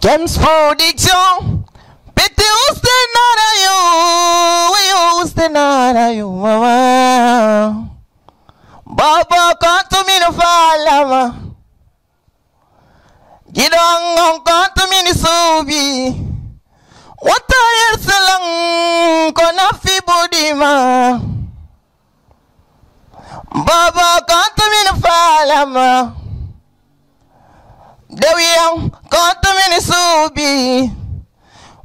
James Production. Pete usted nada yo, usted nada yo, mama. Baba canto mi no fala, gidong canto mi ni subi. Wata yersalang kona fi budima. Baba canto mi no fala, Dewi canto mi ni subi.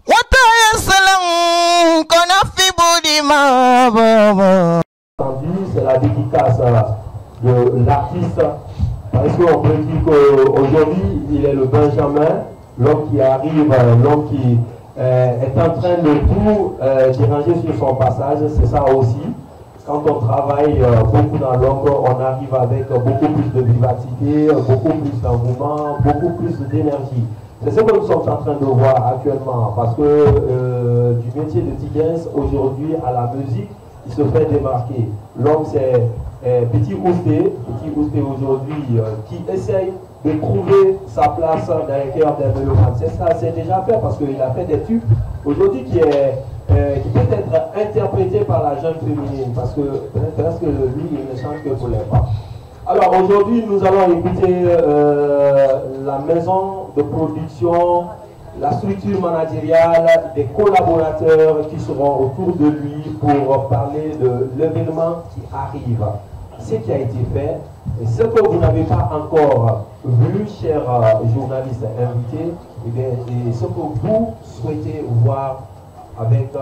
Wata yersalang kona fi budima, baba. C'est la dédicace de l'artiste, parce qu'on peut dire qu'aujourd'hui il est le Benjamin, l'homme qui arrive, l'homme qui est en train de tout déranger sur son passage. C'est ça aussi, quand on travaille beaucoup dans l'ombre, on arrive avec beaucoup plus de vivacité, beaucoup plus d'engouement, beaucoup plus d'énergie. C'est ce que nous sommes en train de voir actuellement, parce que du métier de Tigens aujourd'hui à la musique, il se fait démarquer. L'homme, c'est Petit Ousté aujourd'hui, qui essaye de trouver sa place dans les cœurs des mélomanes. C'est ça, c'est déjà fait parce qu'il a fait des tubes aujourd'hui qui peut être interprété par la jeune féminine, parce que presque lui, il ne chante que pour les femmes. Alors aujourd'hui, nous allons écouter la maison de production, la structure managériale, des collaborateurs qui seront autour de lui pour parler de l'événement qui arrive, ce qui a été fait et ce que vous n'avez pas encore vu, chers journalistes invités, et ce que vous souhaitez voir avec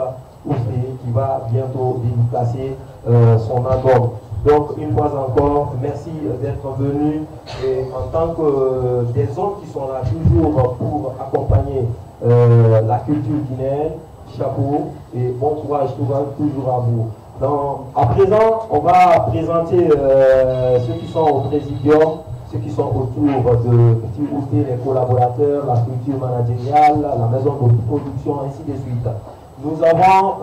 Ousté qui va bientôt dédicacer son album. Donc, une fois encore, merci d'être venus et en tant que des hommes qui sont là toujours pour accompagner la culture guinéenne, chapeau et bon courage toujours à vous. Donc, à présent, on va présenter ceux qui sont au présidium, ceux qui sont autour de Petit Ousté, les collaborateurs, la structure managériale, la maison de production, ainsi de suite. Nous avons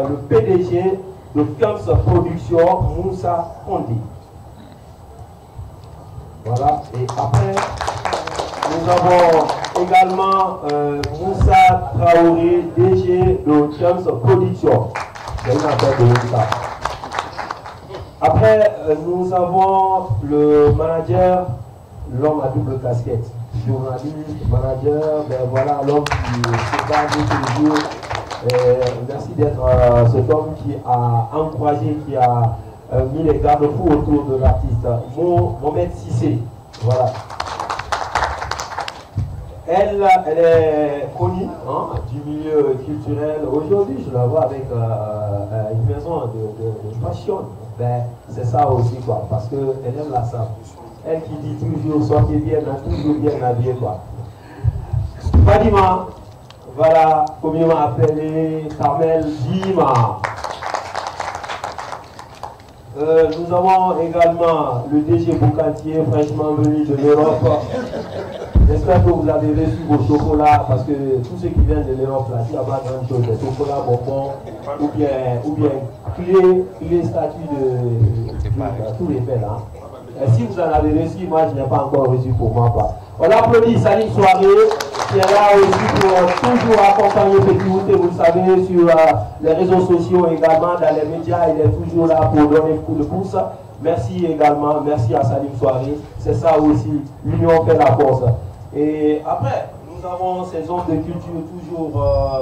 le PDG de Kams Production, Moussa Kondi. Voilà, et après, nous avons également Moussa Traoré, DG de Kams Production. C'est une affaire de Moussa. Après, nous avons le manager, l'homme à double casquette. Journaliste, manager, ben voilà, l'homme qui se bat tous les jours. Merci d'être cet homme qui a encouragé, qui a mis les garde-fous autour de l'artiste. Mohamed Sissé, voilà. Elle est connue du milieu culturel. Aujourd'hui, je la vois avec une maison de fashion. Ben, c'est ça aussi, quoi, parce qu'elle aime la salle. Elle qui dit toujours, soyez bien, toujours bien habillé, quoi. Fadima. Voilà, communément appelé Carmel Dima. Nous avons également le DG Boucantier, fraîchement venu de l'Europe. J'espère que vous avez reçu vos chocolats, parce que tous ceux qui viennent de l'Europe, là, il n'y a pas grand chose, des chocolats bonbons, ou bien clés statues de tous les faits là. Et si vous en avez reçu, moi je n'ai pas encore reçu pour moi, quoi. On applaudit Salim Soirée, qui est là aussi pour toujours accompagner Petit Ousté, vous le savez, sur les réseaux sociaux également, dans les médias, il est toujours là pour donner le coup de pouce. Merci également, merci à Salim Soirée, c'est ça aussi, l'union fait la force. Et après, nous avons ces hommes de culture toujours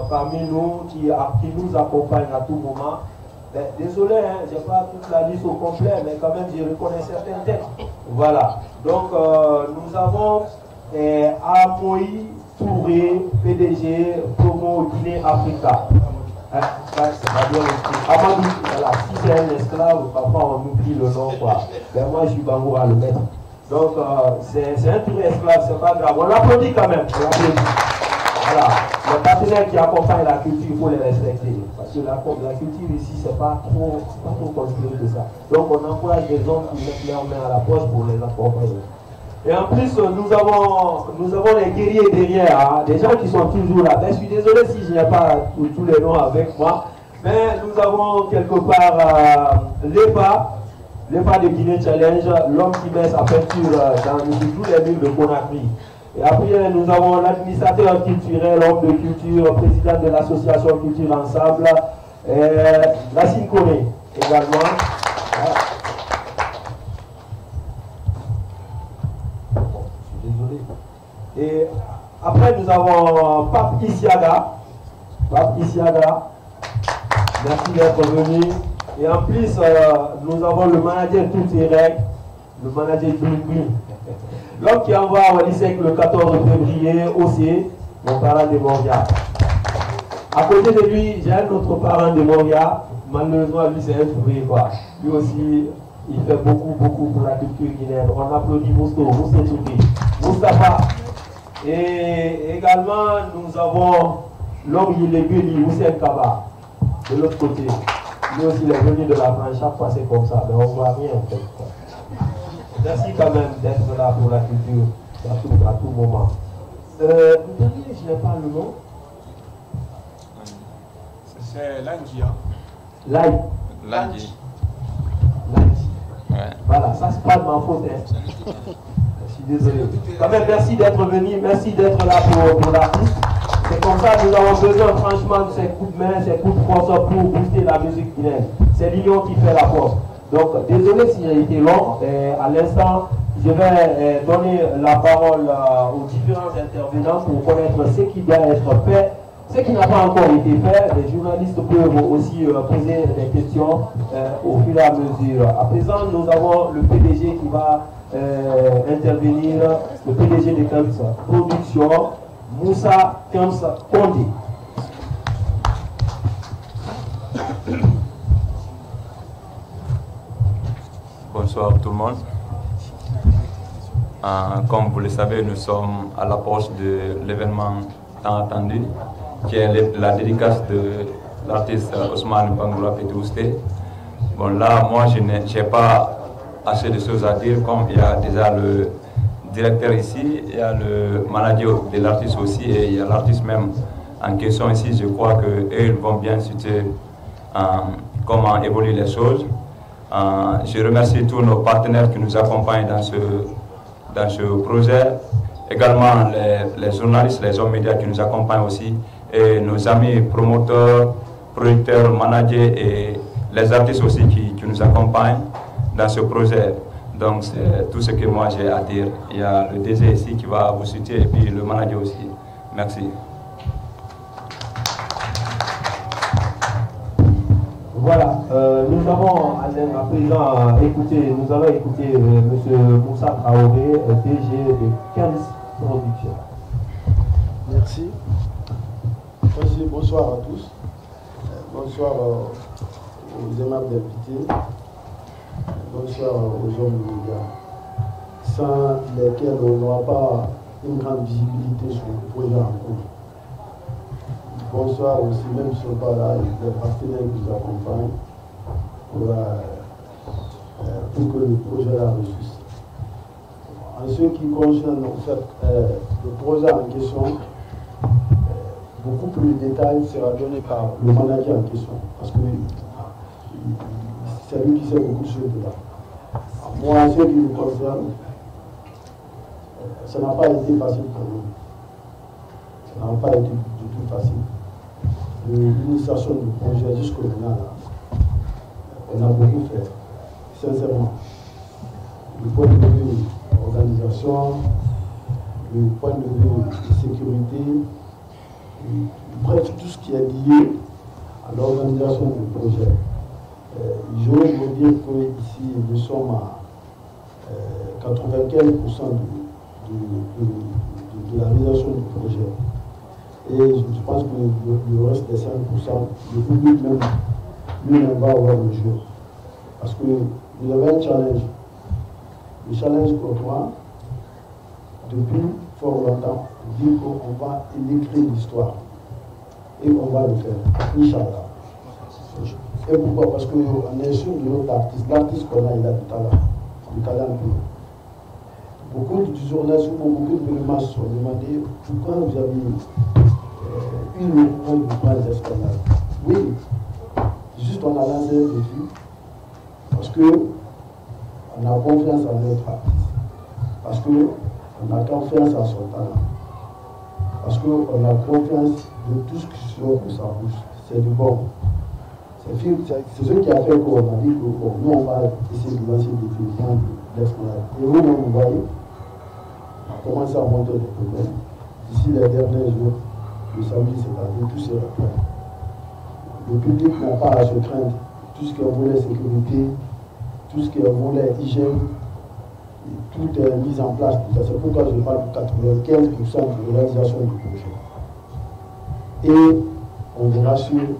parmi nous, qui nous accompagnent à tout moment. Ben, désolé, hein, je n'ai pas toute la liste au complet, mais quand même, je reconnais certaines têtes. Voilà. Donc, nous avons Amoï Touré, PDG, Promo Guinée Africa. Amadou, voilà, si c'est un esclave, parfois on oublie le nom, quoi. Ben, moi, je suis Bangoura, le maître. Donc, c'est un tour esclave, c'est pas grave. On l'applaudit quand même. On l'applaudit. Voilà. Les partenaires qui accompagnent la culture, il faut les respecter. Parce que la culture ici, c'est pas trop considéré que ça. Donc on encourage les hommes qui mettent leurs mains à la poche pour les accompagner. Et en plus, nous avons les guerriers derrière, hein, des gens qui sont toujours là. Ben, je suis désolé si je n'ai pas tous les noms avec moi. Mais nous avons quelque part l'EPA de Guinée Challenge, l'homme qui met sa peinture dans tous les villes de Conakry. Et après, nous avons l'administrateur culturel, homme de culture, président de l'association Culture Ensemble, Racine Corée également. Je suis désolé. Et après, nous avons Pape Isiaga. Pape Isiaga, merci d'être venu. Et en plus, nous avons le manager Toutirek, le manager Blue. L'homme qui envoie à Walisek le 14 février aussi, mon parent de Moria. À côté de lui, j'ai un autre parent de Moria. Malheureusement, lui, c'est un fourré, quoi. Lui aussi, il fait beaucoup pour la culture guinéenne. On applaudit Moustapha. Et également, nous avons l'homme Yilebeli, Hussein Kaba, de l'autre côté. Lui aussi, il est venu de la France. Chaque fois, c'est comme ça. Mais on ne voit rien, en fait. Merci quand même d'être là pour la culture à tout moment. Le dernier, je n'ai pas le nom. C'est Langi. Langi. Ouais. Voilà, ça c'est pas de ma faute. Hein. Je suis désolé. Quand même, merci d'être venu, merci d'être là pour l'artiste. C'est comme ça que nous avons besoin franchement de ces coups de main, ces coups de force pour booster la musique guinéenne. C'est l'union qui fait la force. Donc, désolé si j'ai été long. À l'instant, je vais donner la parole aux différents intervenants pour connaître ce qui doit être fait, ce qui n'a pas encore été fait. Les journalistes peuvent aussi poser des questions au fur et à mesure. À présent, nous avons le PDG qui va intervenir, le PDG de Camps Production, Moussa Camps Kondé. Bonsoir tout le monde. Comme vous le savez, nous sommes à l'approche de l'événement tant attendu, qui est la dédicace de l'artiste Ousmane Bangoura Petouste. Bon là, moi je n'ai pas assez de choses à dire, comme il y a déjà le directeur ici, il y a le manager de l'artiste aussi, et il y a l'artiste même en question ici. Je crois qu'eux vont bien citer comment évoluent les choses. Je remercie tous nos partenaires qui nous accompagnent dans ce projet, également les journalistes, les hommes médias qui nous accompagnent aussi, et nos amis promoteurs, producteurs, managers et les artistes aussi qui nous accompagnent dans ce projet. Donc c'est tout ce que moi j'ai à dire. Il y a le DG ici qui va vous citer et puis le manager aussi. Merci. Voilà, nous avons à présent écouté, nous allons écouter M. Moussa Traoré, DG de Camps Production. Merci. Bonsoir à tous. Bonsoir aux aimables invités. Bonsoir aux hommes de médias, sans lesquels on n'aura pas une grande visibilité sur le projet en cours. Bonsoir aussi, même si on parle là, les partenaires qui nous accompagnent pour que le projet-là réussisse. En ce qui concerne en fait, le projet en question, beaucoup plus de détails sera donné par le manager en question, parce que c'est lui qui sait beaucoup de choses de là. Moi, en ce qui me concerne, ça n'a pas été facile pour nous. Ça n'a pas été du tout facile. De l'initiation du projet jusqu'au maintenant, on a beaucoup fait, sincèrement. Du point de vue organisation, du point de vue sécurité, bref, tout ce qui est lié à l'organisation du projet. J'ose vous dire qu'ici, nous sommes à 95% de la réalisation du projet. Et je pense que le reste des 5%, le public même, lui-même va avoir le jeu. Parce que vous avez un challenge. Le challenge pour moi, depuis fort longtemps, dit qu'on va écrire l'histoire. Et on va le faire. Inch'Allah. Et pourquoi? Parce qu'on est sûr de notre artiste. L'artiste qu'on a, il a du talent pur. Beaucoup de journalistes ou beaucoup de périmats se sont demandé pourquoi vous avez une minute de prendre les scandales. Oui, juste on a lancé un défi parce qu'on a confiance en notre artiste. Parce que On a confiance en son talent. Parce qu'on a confiance de tout ce qui sort de sa bouche. C'est du bon. C'est ce qui a fait qu'on a dit que nous, on va essayer de lancer des films de l'Esplanade. Et vous-même, vous voyez, on a commencé à monter des problèmes. D'ici les derniers jours, le samedi, c'est-à-dire, tout s'est repris. Le public n'a pas à se craindre. Tout ce qui est volet sécurité, tout ce qui est volet hygiène, tout est mis en place. C'est pourquoi je parle de 95% de réalisation du projet. Et on vous rassure,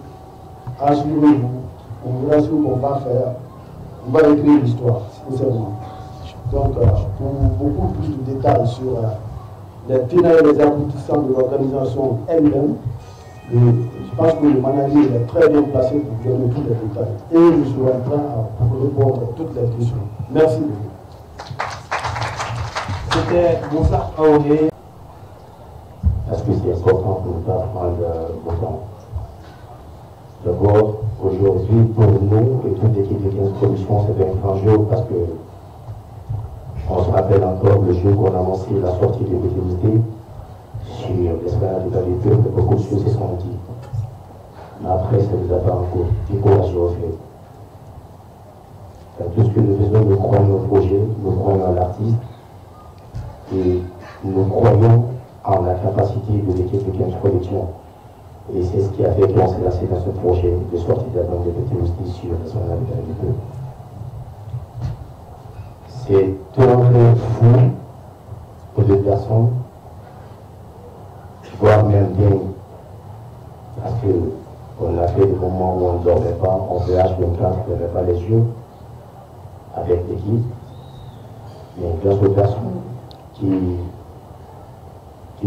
assurez-vous, on vous rassure qu'on va faire, on va écrire l'histoire, sincèrement. Donc, pour beaucoup plus de détails sur les tenants et les aboutissants de l'organisation elle-même, je pense que le manager est très bien placé pour donner tous les détails. Et je serai en train pour répondre à toutes les questions. Merci beaucoup. C'était Moussa Aoné. Parce que c'est important pour ne pas prendre mon temps. D'abord, aujourd'hui, pour nous et toute l'équipe de 15 Productions, c'est un grand jour parce que on se rappelle encore le jour où on a annoncé la sortie de BTMT sur l'Esplanade de Vallée Pure, beaucoup de choses se sont dites. Mais après, ça ne nous a pas encore découragé au fait. Tout ce que nous faisons, nous croyons au projet, nous croyons à l'artiste et nous croyons en la capacité de l'équipe de 15 Productions. Et c'est ce qui a fait qu'on s'est lancé dans ce projet de sortie de la bande de BTMT sur l'Esplanade de Vallée Pure. C'est un rêve fou pour deux personnes, voire même bien, parce qu'on a fait des moments où on ne dormait pas, on fait H24, on n'avait pas les yeux, avec l'équipe, mais grâce aux personnes qui ne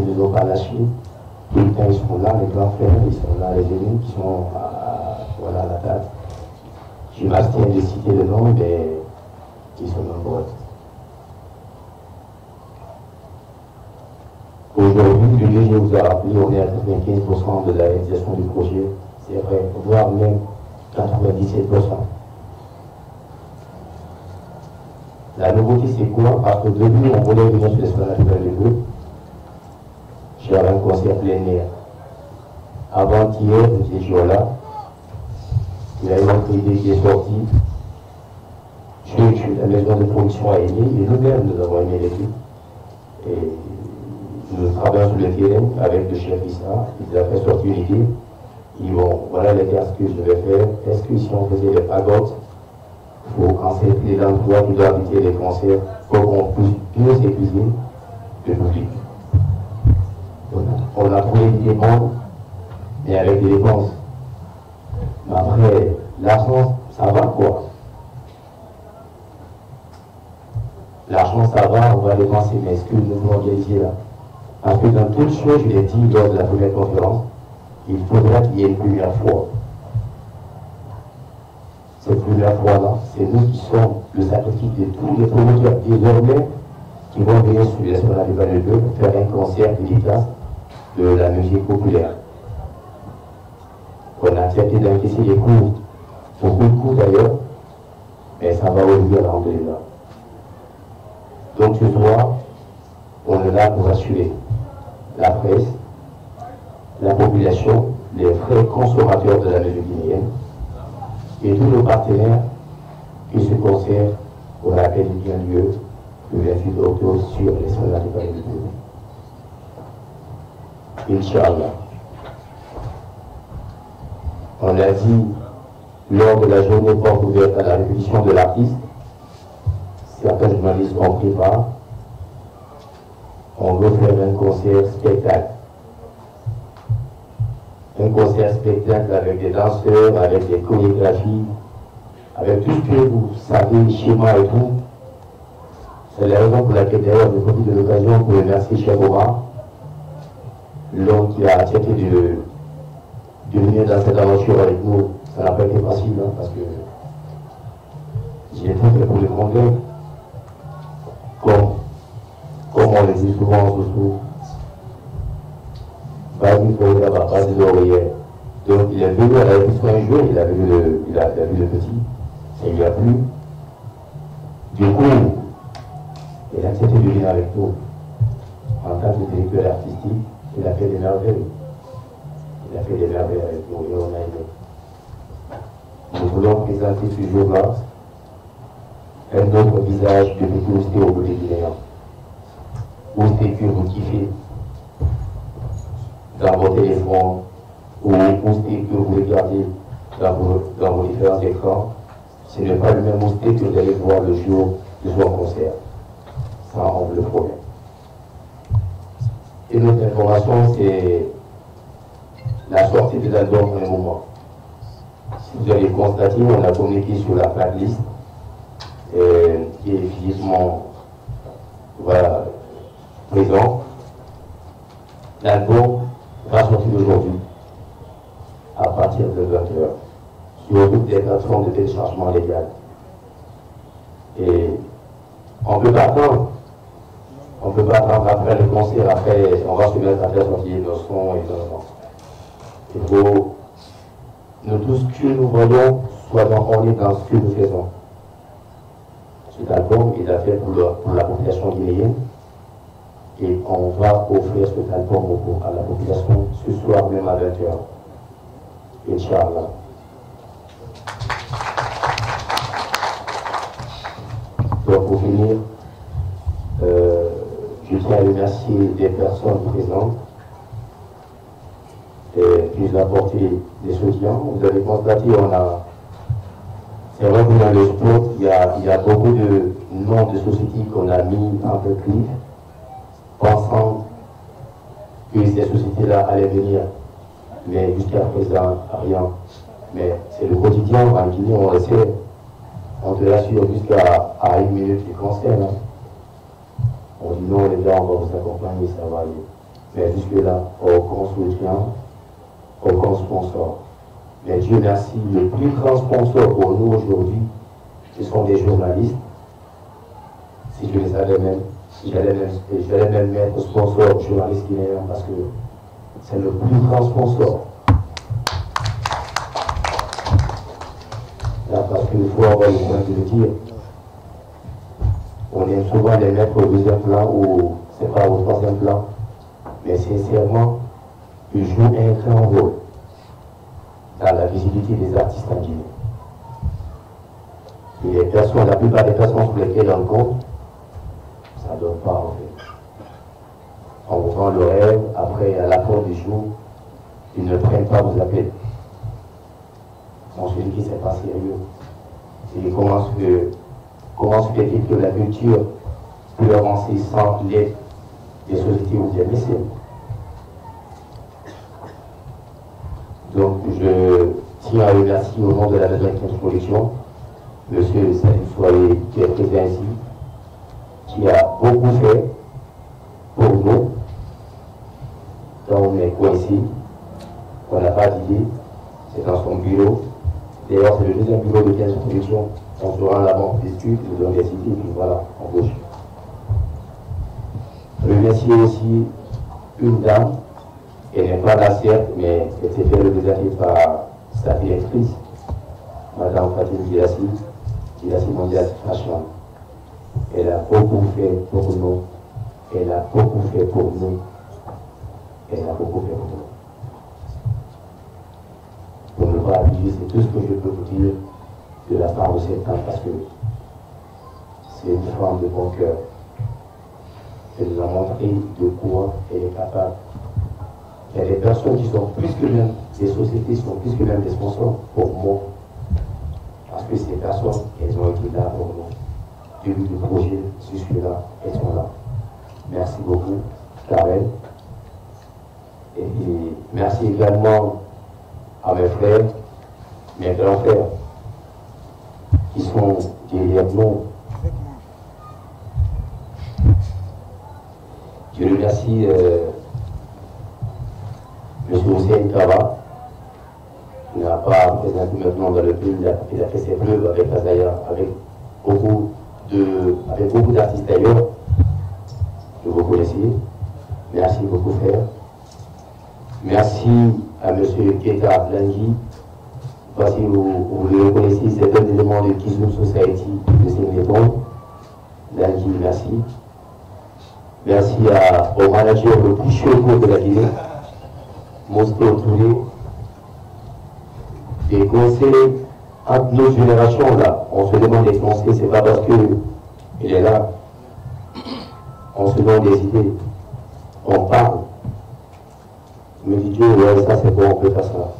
nous ont pas lâchés, tout le temps ils sont là, les grands frères, ils sont là, les aînés qui sont voilà, à la table. Je m'abstiens de citer le nom, mais ils sont nombreux. Aujourd'hui, le DG vous a rappelé, on est à 95% de la réalisation du projet, c'est vrai, voire même 97%. La nouveauté, c'est quoi? Parce qu'au début, on voulait venir sur l'Esplanade de Vallée Pure. J'avais un concert plein air. Avant-hier, nous étions là. Il y a une autre idée qui est sortie. La maison de production a aimé, et nous-mêmes, nous avons aimé l'équipe. Et nous travaillons sur le terrain avec le chef Issa. Il a fait sortir une idée. Ils vont, voilà les gars, ce que je vais faire. Est-ce que si on faisait des pagodes, il faut encercler l'endroit qui doit habiter les concerts pour qu'on puisse mieux sécuriser le public. On a trouvé l'idée bonne, mais avec des dépenses. Mais après, l'argent, ça va quoi? L'argent, ça va, on va dépenser, mais est-ce que nous devons organiser là? Parce que dans toute chose, je l'ai dit lors de la première conférence, il faudra qu'il y ait une première fois. Cette première fois-là, c'est nous qui sommes le sacrifice de tous les promoteurs désormais qui vont venir sur l'Esplanade de Vallée Pure pour faire un concert dédicace de la musique populaire. On a accepté d'encaisser les coûts, beaucoup de coûts d'ailleurs, mais ça va revenir à l'entrée là. Donc ce soir, on est là pour assurer la presse, la population, les vrais consommateurs de la musique guinéenne et tous nos partenaires que ce concert aura bien lieu le 28 octobre sur l'Esplanade de Vallée Pure. Inch'Allah. On a dit lors de la journée porte ouverte à la répétition de l'artiste, certains journalistes ont pris part. On veut faire un concert spectacle. Un concert spectacle avec des danseurs, avec des chorégraphies, avec tout ce que vous savez, schéma et tout. C'est la raison pour laquelle d'ailleurs je profite de l'occasion pour remercier Cheikh Omar, l'homme qui a accepté de venir dans cette aventure avec nous. Ça n'a pas été facile, hein, parce que j'ai tout fait pour le convaincre. Comme on le dit souvent en sous pas du tout là-bas, pas des oreillères. Donc il est venu à la répétition un jour, il a vu le petit, et il a plu. Du coup, il a accepté de venir avec nous. en tant que directeur artistique, il a fait des merveilles. Il a fait des merveilles avec nous et on a aimé. Nous voulons présenter ce jour-là un autre visage de Ousté au bout des Guinéens. Ousté que vous kiffez dans vos téléphones ou Ousté que vous regardez dans vos différents écrans. Ce n'est pas le même Ousté que vous allez voir le jour de son concert. Ça, on vous le promet. Et notre information, c'est la sortie des albums pour un moment. Si vous avez constaté, on a communiqué sur la blacklist qui est physiquement présent. L'album va sortir aujourd'hui à partir de 20h sur toutes les plateformes de téléchargement légal. Et on ne peut pas attendre. On ne peut pas attendre après le concert, après on va se mettre à faire sortir nos sons et non. Il faut nous tous que nous voyons soyons honnêtes dans ce que nous faisons. Cet album, il a fait pour la population guinéenne et on va offrir cet album à la population ce soir même à 20h. Inch'Allah. Donc pour finir, je tiens à remercier les personnes présentes qui nous ont apporté des soutiens. Vous avez constaté, c'est vrai que dans le sport, il y a beaucoup de noms de sociétés qu'on a mis en clic, pensant que ces sociétés-là allaient venir. Mais jusqu'à présent, rien. Mais c'est le quotidien, en Guinée, on le sait. On te l'assure jusqu'à 1 minute du concert. Hein. On dit non, les gars, on va vous accompagner, ça va aller. Mais jusque-là, aucun soutien, aucun sponsor. Mais Dieu merci, le plus grand sponsor pour nous aujourd'hui, ce sont des journalistes. Si je les avais même, j'allais même mettre sponsor journaliste guinéen parce que c'est le plus grand sponsor. Là, parce qu'il faut avoir le point de le dire. On aime souvent les mettre au deuxième plan ou c'est pas au troisième plan. Mais sincèrement, ils jouent un grand rôle dans la visibilité des artistes en Guinée. Et la plupart des personnes sur lesquelles on compte, ça ne donne pas en fait. On vous vend le rêve, après à la fin du jour, ils ne prennent pas vos appels. On se dit que c'est pas sérieux. Et comment se fait-il que la culture peut avancer sans l'aide des sociétés ou des mécènes? Donc je tiens à remercier au nom de la maison de production, M. Salim Soye qui est présent ici, qui a beaucoup fait pour nous. Quand on est coincé, on n'a pas d'idée, c'est dans son bureau. D'ailleurs, c'est le deuxième bureau de 15 production. On se rend là-bas, on discute, nous donnons des idées, puis voilà, on bouge. Je remercie aussi une dame, elle n'est pas là certes, mais elle s'est fait représenter par sa directrice, Madame Fatim Gilassi Mondial Fashion. Elle a beaucoup fait pour nous, elle a beaucoup fait pour nous, elle a beaucoup fait pour nous. Pour ne pas abuser, c'est tout ce que je peux vous dire de la part de cette femme, parce que c'est une femme de bon cœur. Elle nous a montré de quoi elle est capable. Il y a des personnes qui sont plus que même, des sociétés qui sont plus que même des sponsors pour moi. Parce que ces personnes, elles ont été là pour nous. Début du projet, jusque-là, elles sont là. Merci beaucoup, Karen. Et merci également à mes frères, mes grands frères, qui sont derrière nous. Je remercie M. Hussein Kaba, qui n'a pas présenté maintenant dans le pays, il a fait ses preuves avec Azaya, avec beaucoup d'artistes d'ailleurs, que vous connaissez. Merci beaucoup, frère. Merci à M. Keta Langi. Voici, vous le reconnaissez, c'est un élément de Kizum Society de Sénégal. Langi, merci. Merci au manager le plus chaud de la Guinée, Mostro Touré. Et conseils entre nos générations là, on se demande des conseils, c'est pas parce qu'il est là. On se donne des idées, on parle. On me dit Dieu, ouais, ça c'est bon, on peut faire ça.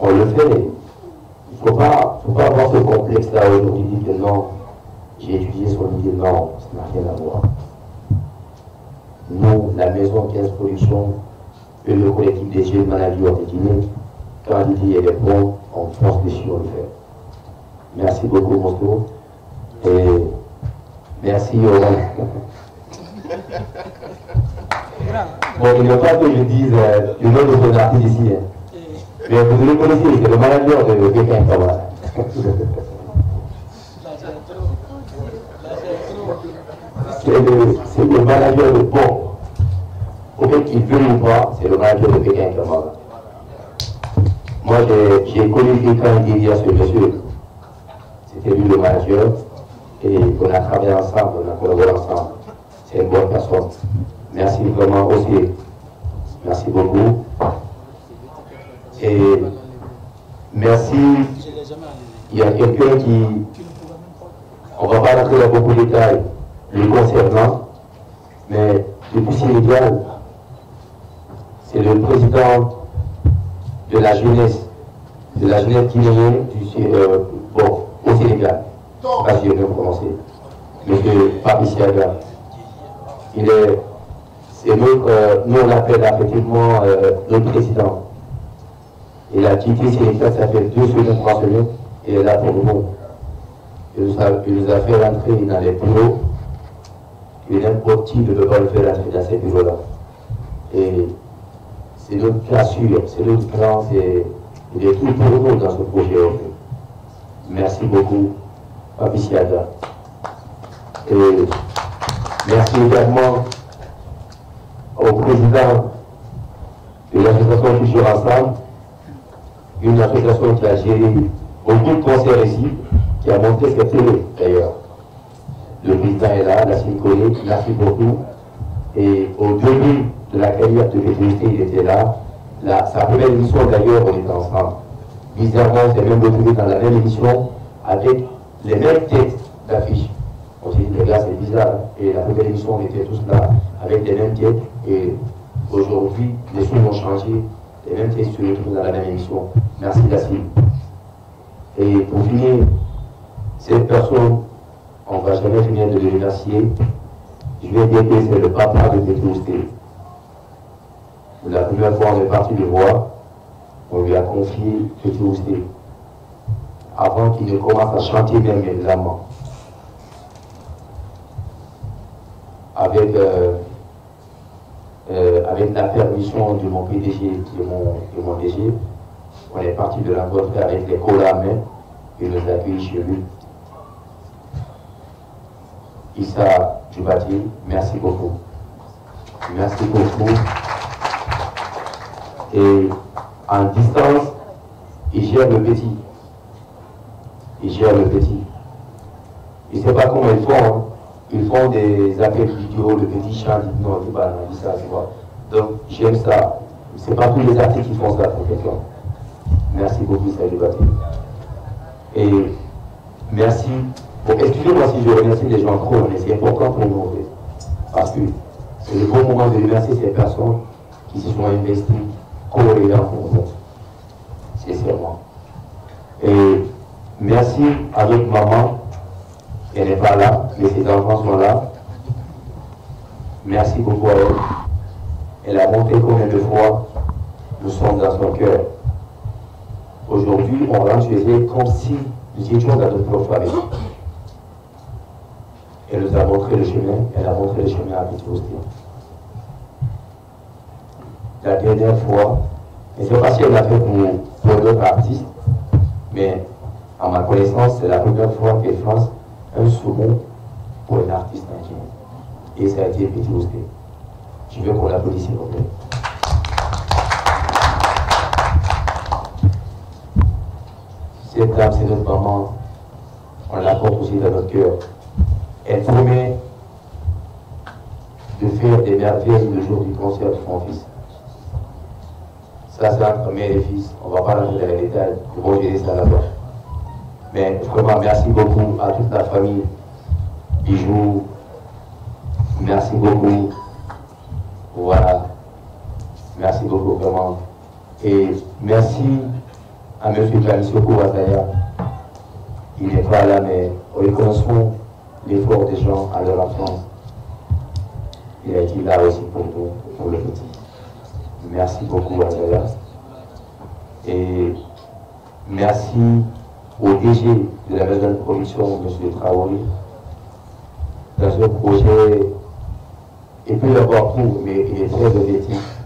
On le fait. Il ne faut pas avoir ce complexe-là aujourd'hui, dire que non, j'ai étudié sur l'idée, non, ça n'a rien à voir. Nous, la maison 15 Production et le collectif des jeunes maladies de Guinée, quand l'idée est bonne, on pense dessus, on le fait. Merci beaucoup, Mosto. Et merci au Bon, il ne faut pas que je dise le nom de ton artiste ici. Hein. Mais vous le connaissez, c'est le manager de quelqu'un comme ça. C'est le manager de bon. Au fait qu'il veut ou pas, c'est le manager de quelqu'un comme ça. Moi, j'ai connu quelqu'un qui dit à ce monsieur. C'était lui le manager. Et on a travaillé ensemble, on a collaboré ensemble. C'est une bonne personne. Merci vraiment aussi. Merci beaucoup. Et merci. Il y a quelqu'un qui. On ne va pas rentrer dans beaucoup de détails le concernant, mais depuis Sénégal, c'est le président de la jeunesse guinéenne au Sénégal. Pas si je vais prononcer. Monsieur Papi Siaga. Il est. C'est nous on l'appelle effectivement notre président. Il a quitté Sénégal, ça fait 2 semaines, 3 semaines, et il est là pour nous. Il nous a fait rentrer dans les bureaux, et n'importe qui ne peut pas le faire rentrer dans ces bureaux-là. Et c'est notre cassure, c'est notre grand, il est tout pour nous dans ce projet. Merci beaucoup, Papi Siaga. Et merci également au président de l'association Toujours Ensemble, une association qui a géré beaucoup de concerts ici, qui a monté cette télé d'ailleurs. Le président est là, Nassine Collé, merci beaucoup. Et au début de la carrière de PTUST, il était là. Sa première émission d'ailleurs, on était ensemble. Bizarrement, on s'est même retrouvé dans la même émission avec les mêmes têtes d'affiches. On s'est dit, les gars, c'est bizarre. Et la première émission, on était tous là avec les mêmes têtes. Et aujourd'hui, les choses ont changé. Les mêmes têtes se retrouvent dans la même émission. Merci, Nassine. Et pour finir, cette personne, on ne va jamais finir de le remercier. Je vais dire que c'est le papa de PTUST. La première fois, on est parti le voir. On lui a confié PTUST. Avant qu'il ne commence à chanter même évidemment. Avec la permission de mon PDG, de mon DG, on est parti de la rencontrer avec les colas à main et nous accueillir chez lui. Issa Djoubati, merci beaucoup. Merci beaucoup. Et en distance, il gère le petit. Il gère le petit. Je ne sais pas comment ils font. Hein. Ils font des appels vidéo, le petit chant, non, il dit ça, tu vois. Donc, j'aime ça. Ce n'est pas tous les artistes qui font ça pour quelqu'un. Merci beaucoup, Issa Djoubati. Et merci. Bon, excusez-moi si je remercie les gens trop, mais c'est important pour nous, en fait. Parce que c'est le bon moment de remercier ces personnes qui se sont investies corrélant pour nous. Sincèrement. Et merci à notre maman. Elle n'est pas là, mais ses enfants sont là. Merci beaucoup à elle. Elle a montré combien de fois nous sommes dans son cœur. Aujourd'hui, on rentre chez elle comme si nous étions dans notre propre famille. Elle nous a montré le chemin, elle a montré le chemin à PTUST. La dernière fois, je ne sais pas si elle l'a fait pour d'autres artistes, mais à ma connaissance, c'est la première fois qu'elle lance un saumon pour un artiste indien. Et ça a été PTUST. Je veux qu'on l'applaudisse, s'il vous plaît. Cette dame, c'est notre maman. On la porte aussi dans notre cœur. Elle promet de faire des merveilles le jour du concert de son fils. Ça, c'est entre mère et fils. On ne va pas rentrer dans les détails. Ils vont gérer ça là-bas. Mais vraiment, merci beaucoup à toute la famille. Bijou. Merci beaucoup. Voilà. Merci beaucoup, vraiment. Et merci à M. Kamisoko Wataya. Il n'est pas là, mais reconnaissons l'effort des gens à leur absence. Il a été là aussi pour nous, pour le petit. Merci beaucoup, Wataya. Et merci au DG de la maison de production, M. Traoré, dans ce projet. Il peut y avoir tout, mais il est très objectif.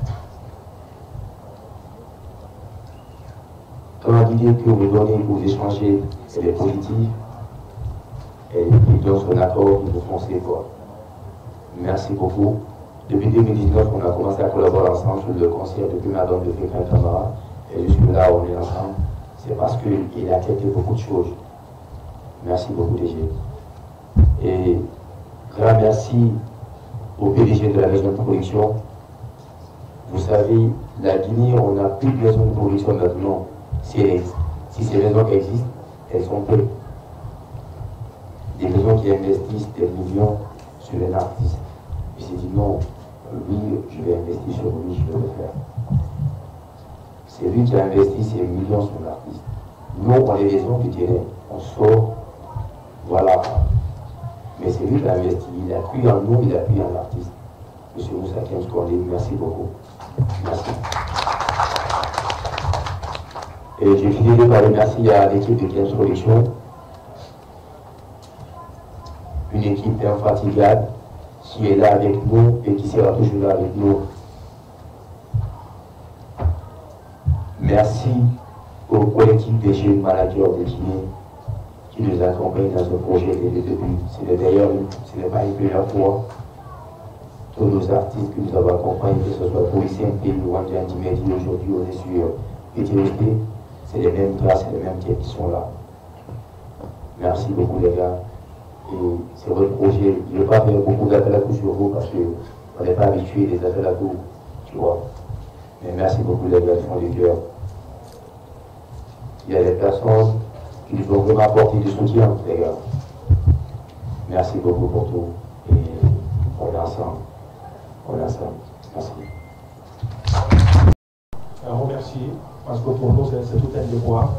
Quand l'idée que vous donnez, vous échangez, elle est positive. Et il donne son accord, il vous foncez quoi. Merci beaucoup. Depuis 2019, on a commencé à collaborer ensemble sur le concert depuis Madame de Fécrin Camara. Et jusque-là, on est ensemble. C'est parce qu'il a accepté beaucoup de choses. Merci beaucoup, DG. Et grand merci au PDG de la maison de production. Vous savez, la Guinée, on n'a plus de maison de production maintenant. Si ces maisons existent, elles sont peu. Des maisons qui investissent des millions sur un artiste. Je me suis dit non, lui, je vais investir sur lui, je vais le faire. C'est lui qui a investi ces millions sur l'artiste. Nous, on est des hommes du terrain, on sort, voilà. Mais c'est lui qui a investi, il a cru en nous, il a cru en l'artiste. Monsieur Moussa Kemskondé, merci beaucoup. Merci. Et j'ai fini de parler merci à l'équipe de Kems Production, une équipe infatigable qui est là avec nous et qui sera toujours là avec nous. Merci au collectif des jeunes managers de Guinée qui nous accompagnent dans ce projet dès le début. Ce n'est pas une première fois. Tous nos artistes que nous avons accompagnés, que ce soit pour ICMP ou Wanda Ndimedi, aujourd'hui on est sur PTSD, c'est les mêmes gars, c'est les mêmes têtes qui sont là. Merci beaucoup les gars. Et c'est votre projet. Je ne vais pas faire beaucoup d'appels à coups sur vous parce qu'on n'est pas habitué des appels à coups, tu vois. Mais merci beaucoup les gars du fond du cœur. Il y a des personnes qui nous ont vraiment apporté du soutien, les gars. Merci beaucoup pour tout. Et on est ensemble. On est ensemble. Merci. Un remercier, parce que pour nous, c'est tout un devoir.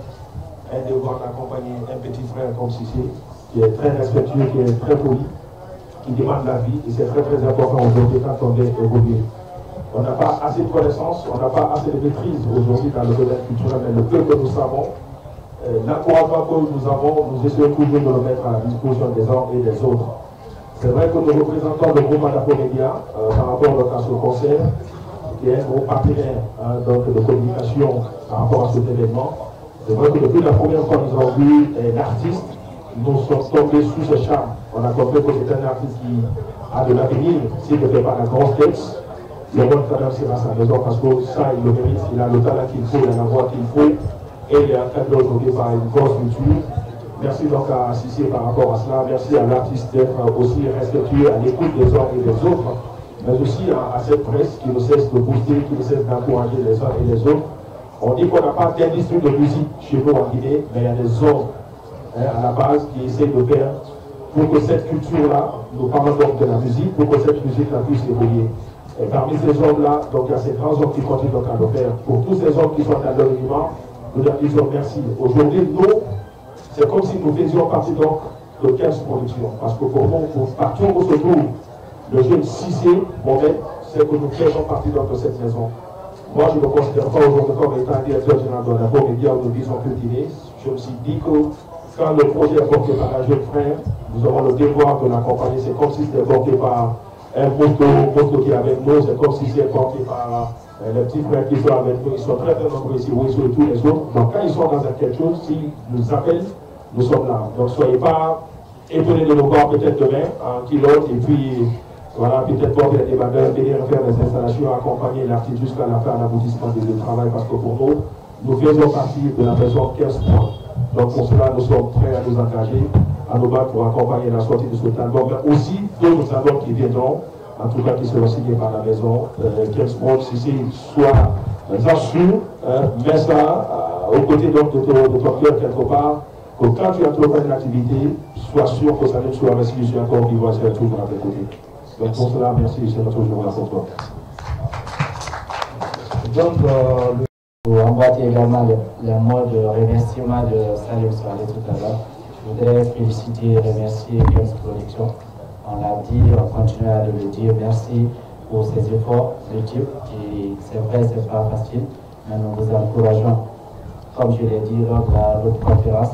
Un devoir d'accompagner un petit frère comme Cissé, qui est très respectueux, qui est très poli, qui demande la vie, et c'est très très important aujourd'hui quand on est évolué. On n'a pas assez de connaissances, on n'a pas assez de maîtrise aujourd'hui dans le domaine culturel, mais le peu que nous savons, l'encouragement que nous avons, nous essayons toujours de le mettre à la disposition des uns et des autres. C'est vrai que nous représentons le groupe Madapo Média par rapport à ce concert, qui est un groupe partenaire donc de communication par rapport à cet événement. C'est vrai que depuis la première fois que nous avons vu l'artiste, nous sommes tombés sous ce charme. On a compris que c'est un artiste qui a de l'avenir, s'il ne fait pas la grosse tête. Le monde quand même sera à sa maison parce que ça, il le mérite, il a le talent qu'il faut, il a la voix qu'il faut, et il est en train de aujourd'hui par une grosse culture. Merci donc à Cissé par rapport à cela, merci à l'artiste d'être aussi respectueux à l'écoute des uns et des autres, mais aussi à cette presse qui ne cesse de booster, qui ne cesse d'encourager les uns et les autres. On dit qu'on n'a pas d'industrie de musique chez nous en Guinée, mais il y a des hommes à la base qui essayent de faire pour que cette culture-là, nous parlons donc de la musique, pour que cette musique-là puisse évoluer. Et parmi ces hommes-là, donc il y a ces grands hommes qui continuent donc à le faire. Pour tous ces hommes qui sont à l'anonymat, nous leur disons merci. Aujourd'hui, nous, c'est comme si nous faisions partie donc de Kems Production. Parce que pour nous, partout où se trouve le jeune Cissé, c'est que nous faisons partie donc de cette maison. Moi, je ne me considère pas aujourd'hui comme étant directeur général de Madapo Média ou de Vision Cultivée. Je me suis dit que quand le projet est porté par un jeune frère, nous avons le devoir de l'accompagner. C'est comme si c'était porté par un poteau qui est avec nous, c'est comme si c'était porté par les petits frères qui sont avec nous. Ils sont très nombreux ici, oui, sur tous les autres. Donc quand ils sont dans quelque chose, s'ils nous appellent, nous sommes là. Donc soyez pas étonnés de nous voir peut-être demain en kilote et puis voilà, peut-être porter des débardeurs, venir faire des installations, accompagner l'artiste jusqu'à la fin, l'aboutissement du travail, parce que pour nous, nous faisons partie de la maison 15 points. Donc pour cela, nous sommes prêts à nous engager, à nous battre pour accompagner la sortie de cet album, mais aussi d'autres albums qui viendront en tout cas qui seront signés par la maison, qu'elle soit sûr, mets ça aux côtés donc de ton cœur quelque part, que quand tu entreprends une activité, sois sûr que ça ne soit restitué encore qui va se retrouver à tes côtés. Donc pour cela, merci, c'est notre jour à toi. Donc, vous emboîtez également le mot de remerciement de Salim Soirée tout à l'heure. Je voudrais féliciter et remercier Games Production. On l'a dit, on continue à le dire. Merci pour ces efforts multiples. Et c'est vrai, c'est pas facile, mais nous vous encourageons. Comme je l'ai dit lors de l'autre conférence,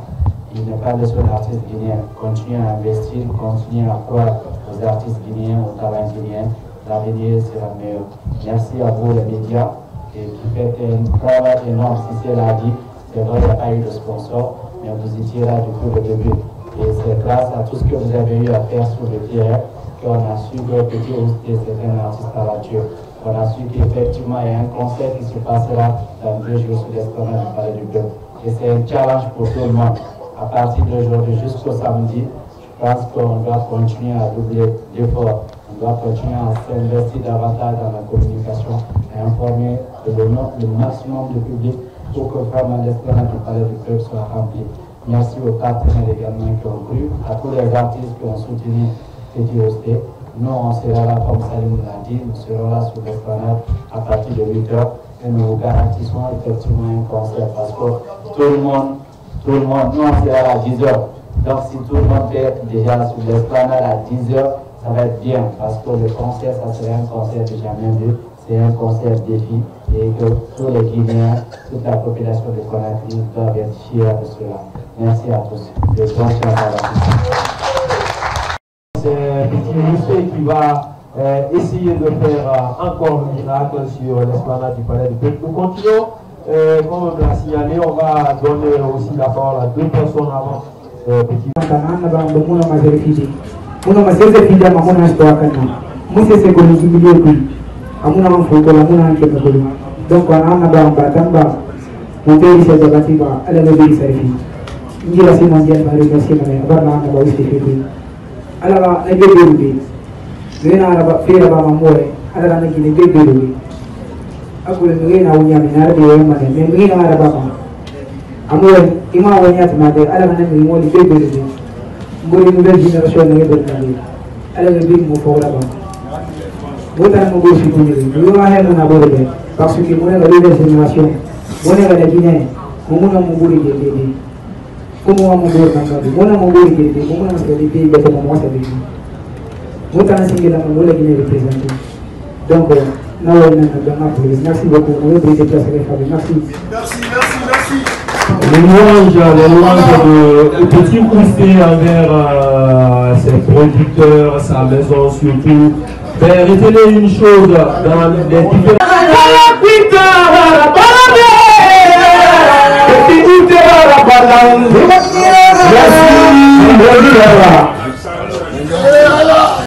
il n'est pas le seul artiste guinéen. Continuez à investir, continuez à croire aux artistes guinéens, aux talents guinéens. L'avenir sera meilleur. Merci à vous, les médias, qui faites un travail énorme. Si c'est l'a dit, c'est vrai, il n'y a pas eu de sponsor, mais vous étiez là depuis le début. Et c'est grâce à tout ce que vous avez eu à faire sur le terrain qu'on a su que Petit Ousté, c'est un artiste talentueux. On a su qu'effectivement, il y a un concert qui se passera dans 2 jours sur l'esplanade du Palais du Peuple. Et c'est un challenge pour tout le monde. À partir d'aujourd'hui jusqu'au samedi, je pense qu'on doit continuer à doubler l'effort. On doit continuer à s'investir davantage dans la communication et informer le maximum de public pour que vraiment l'esplanade du Palais du Peuple soit remplie. Merci aux partenaires également qui ont cru, à tous les artistes qui ont soutenu Petit Ousté. Nous, on sera là, comme Salim l'a dit, nous serons là sur l'esplanade à partir de 8 h et nous vous garantissons effectivement un concert parce que tout le monde, nous, on sera à 10 h. Donc, si tout le monde est déjà sur l'esplanade à 10 h, ça va être bien parce que le concert, ça sera un concert que jamais vu. C'est un concert défi et que tous les Guinéens, toute la population de Conakry doivent être fiers de cela. Merci à tous. Et bonne chance à la tous. C'est Petit Ousté qui va essayer de faire encore un miracle sur l'esplanade du Palais du Peuple. Nous continuons, comme on l'a signalé, on va donner aussi la parole à 2 personnes avant Petit Ousté. Amuna mfuko la muna nke kabuli donc ana ba batamba muteri se bagati ba ala lebi sarifi ngira si mondial ba remercier mane abarna ana ba uste kebi ala ba ebe berubi rena ala ba fera ba mamore ala na ngine be berubi akule ngina unya minara de mane me ngina ala ba amore ima wanya tmade ala na ngini moli be berubi ngori nouvelle génération ne be berubi ala lebi mo fawla ba Bukan mengurusi sendiri, rumah yang menabur parce que mon nouvelle génération, mon la Guinée, mon mongoli de comment mon mongoli de comment c'est pays de comment c'est dit. Mon temps c'est que la Mongolie Guinée représentée. Donc, merci beaucoup. On va vous déplacer les femmes. Merci. Les louanges de Petit Ousté envers ses producteurs, sa maison surtout. Mais retenez une chose dans les différents... Merci.